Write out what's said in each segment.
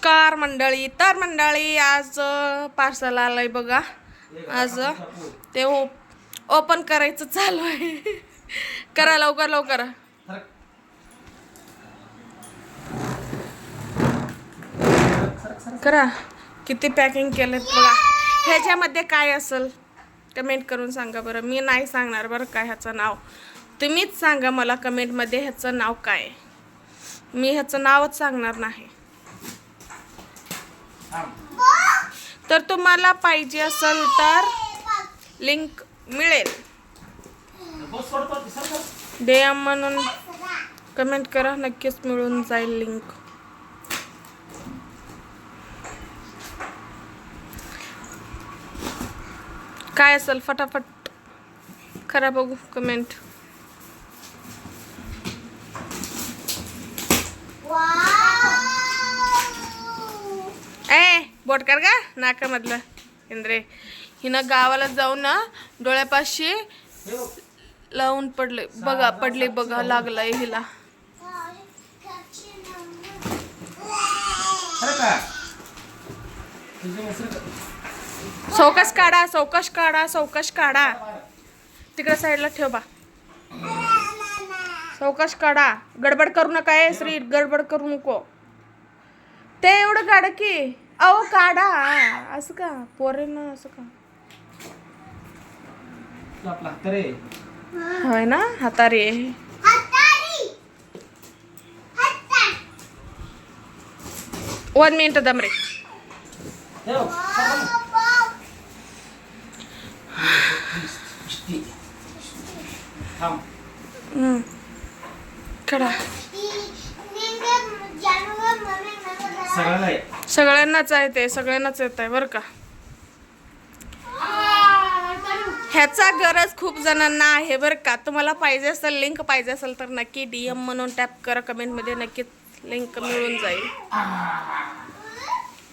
नमस्कार मंडळी. तर मंडळी आज पार्सल आलंय बघा. आज ते ओपन करायचं चालू आहे. करा लवकर लवकर करा. किती पॅकिंग केलेत बघा. ह्याच्यामध्ये काय असेल कमेंट करून सांगा बरं. मी नाही सांगणार बरं काय ह्याचं नाव. तुम्हीच सांगा मला कमेंटमध्ये ह्याचं नाव काय. मी ह्याचं नावच सांगणार नाही. तर तुम्हाला पाहिजे असेल तर लिंक मिळेल. DM म्हणून कमेंट करा, नक्कीच मिळून जाईल लिंक. काय असेल फटाफट करा बघू कमेंट. बोट कर का नाकामधलं इंद्रे. हिनं गावाला जाऊन ना डोळ्यापाशी लावून पडले बघा. पडले बघा, लागलंय हिला. चौकश काढा, चौकश काढा, चौकश काढा. तिकडे साईडला ठेव बा. चौकश काढा. गडबड करू नका श्री, गडबड करू नको. ते एवढं काढ की. अहो काढा. असं का पोरेनं असं का होय ना. हातारे 1 मिनिट दमरे. काढा. सगळ्यांनाच आहे ते, सगळ्यांनाच येत आहे बरं का. ह्याचा गरज खूप जणांना आहे बरं का. तुम्हाला पाहिजे असेल, लिंक पाहिजे असेल तर नक्की DM म्हणून टॅप करा. कमेंटमध्ये नक्कीच लिंक मिळून जाईल.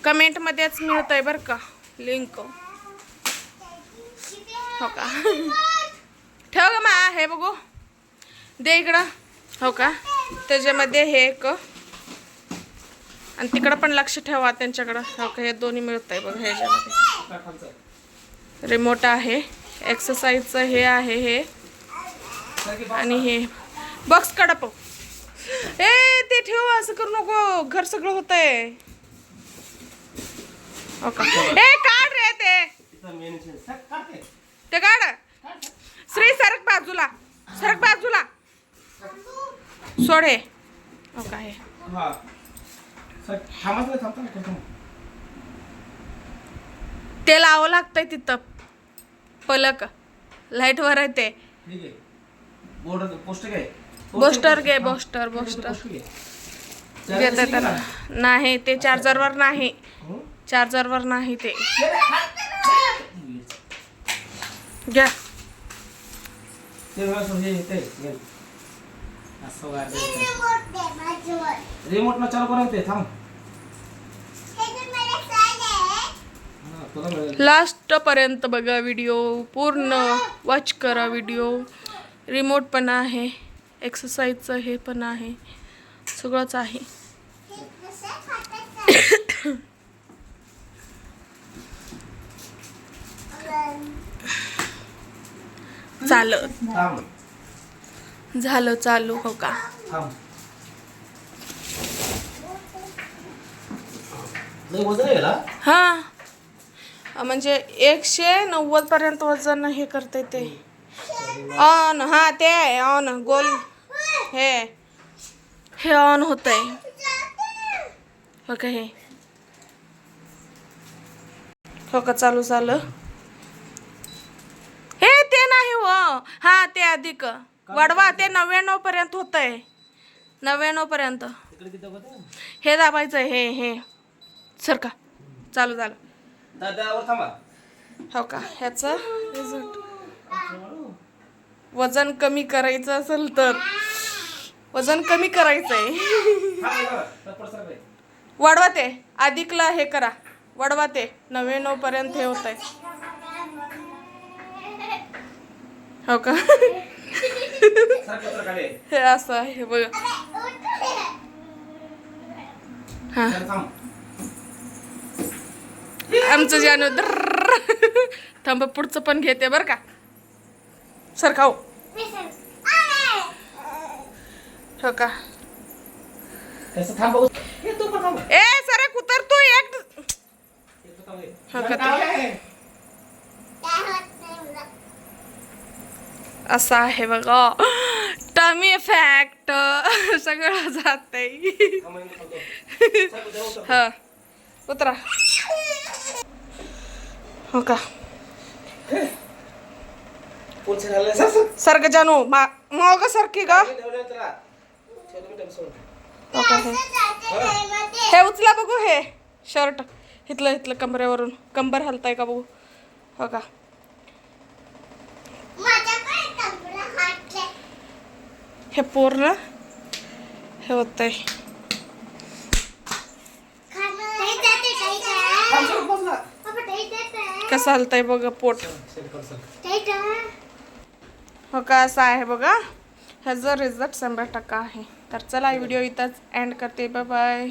कमेंटमध्येच मिळत आहे बरं का लिंक. हो का. ठेव ग मा. हे बघू दे इकडं. हो का. त्याच्यामध्ये हे एक आणि तिकडं पण लक्ष ठेवा त्यांच्याकडं. हो का. हे दोन्ही मिळत आहे बघा. ह्याच्यामध्ये रिमोट आहे, एक्सरसाइजचं हे आहे हे, आणि हे बॉक्स काढा पाहू. ते ठेव. असं करू नको. घर सगळं होतंय. हो का. काढ रे ते काढ. श्री सरक बाजूला, सरक बाजूला. सोड हे. हो का. हे ते लावावं लागतंय तिथं. पलक लाईट वर आहे ते. बोस्टर घे. बोस्टर घेत नाही ते. चार्जरवर नाही, चार्जरवर नाही ते. घ्या. रिमोट न चालू करायचे. थांब. लास्ट पर्यंत बघा व्हिडिओ. पूर्ण वॉच करा व्हिडिओ. रिमोट पण आहे, एक्सरसाइजचं हे पण आहे, सगळंच आहे. झालं चालू. हो का. हा म्हणजे 190 पर्यंत वजन हे करते ते. ऑन. हा ते आहे ऑन. गोल हे ऑन होत आहे. हो का. हे हो का. चालू झालं. हे ते नाही हो. हा ते अधिक वाढवा. ते 99 पर्यंत होत आहे. 99 पर्यंत हे दाबायचं. हे सरका. चालू झालं. हो का. ह्याचं वजन कमी करायचं असेल तर वजन कमी करायचंय. वाढवा ते. अधिकला हे करा. वाढवा ते 99 पर्यंत हे होत आहे. हो का. हे असं आहे बघा. हा आमचं जानू थांब पुढचं पण घेते बरं का सर खाऊ हो का कसं थांब बघू हे तू पण थांब ए सर उतर तू एक हो का असं आहे बघा टमी फॅक्ट सगळं जात हा उतरा हो का सर ग जानू मग सारखी ग हो का हे उचला बघू हे शर्ट इथलं इथलं कमरेवरून कंबर हलताय का बघू हो का हे पूर्ण हे होतंय कसं हलतंय बघा पोट हो का असं आहे बघा ह्याचा रिझल्ट 100% आहे तर चला व्हिडिओ इथंच एंड करते बाय बाय